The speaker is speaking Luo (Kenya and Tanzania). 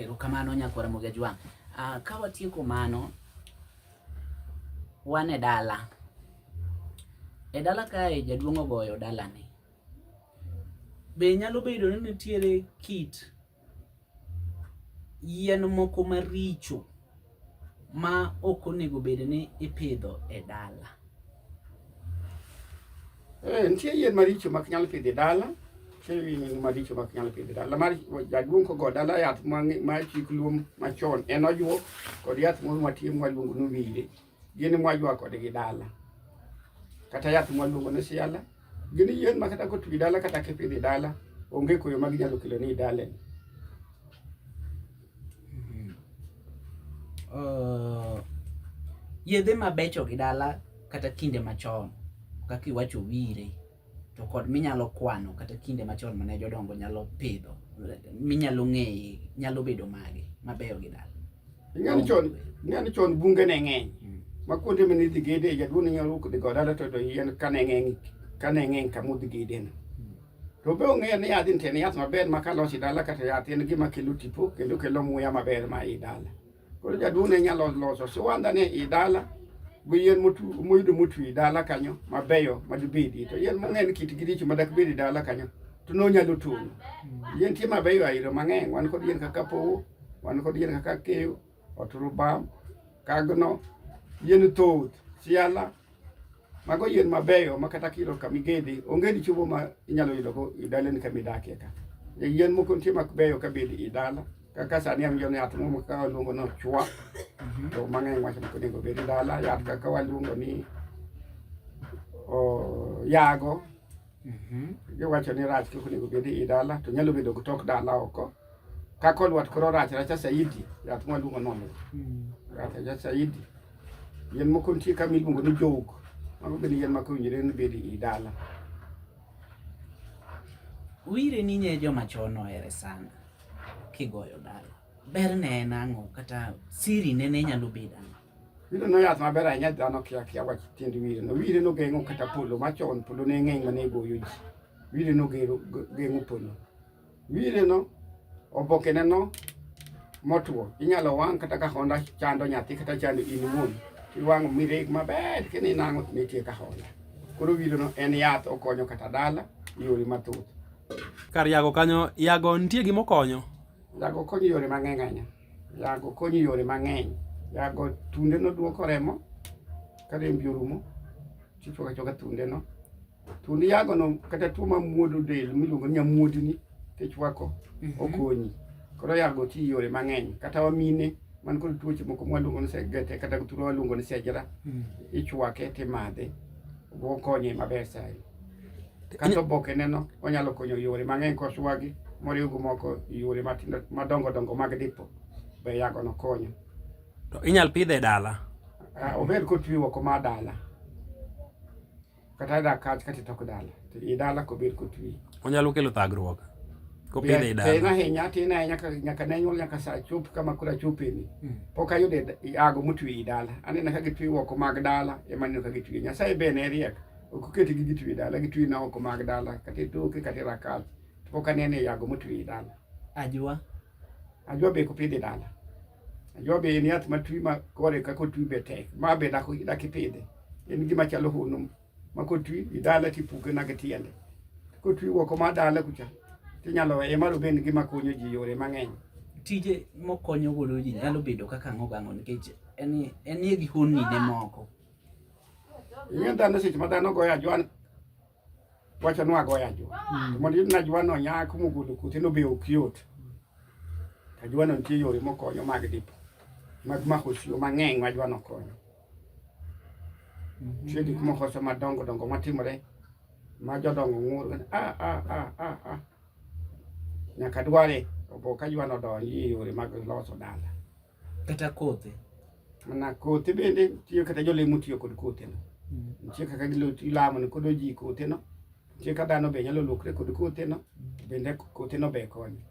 Erokamano nyakwara Mogejwang'. Ka watieko mano, wan e dala. E dala kae jaduong' ogoyo dalani. Be nyalo bedo ni nitiere kit yien moko maricho ma ok onego bed ni ipidho e dala? Nitie yien maricho ma ok nyal pidho e dala. Yien maricho ma ok nyal pidho e dala. Mar jaduong' kogo dala yath ma chik luom machon en ojuok kod yath moro matie mwaluongo ni wile. Gin mwajwa kodgi dala. Kata yath mwaluongo ni siala. Gin yien ma kata kotwi dala kata kipidho e dala onge koyo ma ginyalo kelo ni dala. Yedhe mabecho gi dala kata kinde machon kaka iwacho wire to kod minyalo kwano kata kinde machon mane jodongo nyalo pidho minyalo ng'eye nyalo bedo mage mabeyo gi dala. Ng'ani chon bunge ne ng'eny ma kuonde mane idhi gede jaduong' ne nyalo dhi go dala to yien kane ng'eny kama odhi gede no. To be ong'eyo ni yadh en yath maber ma kalosi dala kata yath en gima kelo tipo kendo kelo muya maber ma i dala. Koro jaduong' ne nyalo loso siwandha ne i dala gi yien moyudo motwi i dala kanyo mabeyo madibedi. To yien mang'eny kitgi richo madak bedi dala kanyo to nonyalo tong'o. Yien tie mabeyo airo mang'eny. Wan kod yien kaka powo, wan kod yien kaka keyo, oturubam, kagno, yien thoth, siala. Mago yien mabeyo ma kata kiro kamigede onge ni chubo ma inyalo yudo go i dala ni kamidakie ka. Yien moko nitie mabeyo kabedi i dala. Kaka sani am yone yath moro ka waluongo no chwa. To mang'eny wacho ni onego bed dala. Yath kaka waluongo ni yago. Giwacho ni rach kik onego bed i dala to nyalo bedo tok dala oko. Kaka olwat koro rach saidi yath mwaluongo nono. Rach saidi. Yien moko nitie kama iluongo ni jok. Mago bende yien ma kowinjore ni bedi i dala. Wire ni nye joma chon ohere sana kigoyo dala. Ber ne en ang'o kata siri ne nyalo bedo ang'o? Wire no yath maber ahinya dhano kia wach tiend wire no. Wire no geng'o kata polo machon polo ne ng'eny mane goyo ji. Wire no geng'o polo. Wire no oboke ne no motuo inyalo wang' kata ka honda chando nyathi kata chando in wuon. Iwang'o mireg maber kini nang'o nitie ka honda. Koro wire no en yath okonyo kata dala yore mathoth. Kar yago kanyo, yago nitie gima okonyo? Yago konyo yore mang'eny ahinya. Yago konyo yore mang'eny. Yago tunde no duoko remo. Ka rembi orumo, tichwako choka tunde no. Tunde yago no kata tuo mamuodo del miluongo ni nyamuodni tichwako okonyi. Koro yago ti yore mang'eny. Kata wamine man kod tuoche moko mwaluongo ni segete kata tuo waluongo ni sejra. Ichwake timadhe. Okonye maber sai. Kata oboke neno onyalo konyo yore mang'eny koswagi moriwo go moko yore madongo mag dipo. Be yago no konyo. To inyal pidhe dala? Ober kotwi oko ma dala. Kata kach kata tok dala. I dala kober kotwi. Onyalo kelo thagruok kopidhe i dala? Tin ahinya nyaka ne nyuol nyaka sa chop kama kura chopeni. Pok ayude yago motwi i dala. Aneno ka gitwi oko mag dala ema aneno ka gitwi. Nyasaye be ne riek. Ok oketi gi gitwi dala, gitwi na oko mag dala, kata toke kata rakal. Pok anene yago motwi i dala. Ajwa? Ajwa be kopidhi dala. Ajwa be en yath matwi ma kore kako twi be tek. Ma be dak ipidhe. En gima chalo hono ma kotwi i dala tipuke na gitiende. Kotwi oko ma dala kucha. Tinyalo emaro ben gima konyo ji yore mang'eny. Tije mokonyo godo ji nyalo bedo kaka ang'o nikech en gi honni ne moko. Ing'e dhano seche ma dhano goyo ajwa wacho ni wagoyo ajwa. Mondo iyud ni ajwa no nyak mogolo kothe no be ok yot. Ajwa no nitie yore mokonyo mag dipo. Mag mako siyo mang'eny ma ajwa no konyo. Nitie gik moko madongo matimore ma jodongo ng'ur. Nyaka dware oboke ajwa no donji e yore mag loso dala. Kata kothe? Mana kothe bende tiyo kata jolemo tiyo kod kothe no. Nitie kaka ilamo ni kod oji kothe no. Nitie ka dhano be nyalo lokre kod kothe no. Bende kothe no be konyo.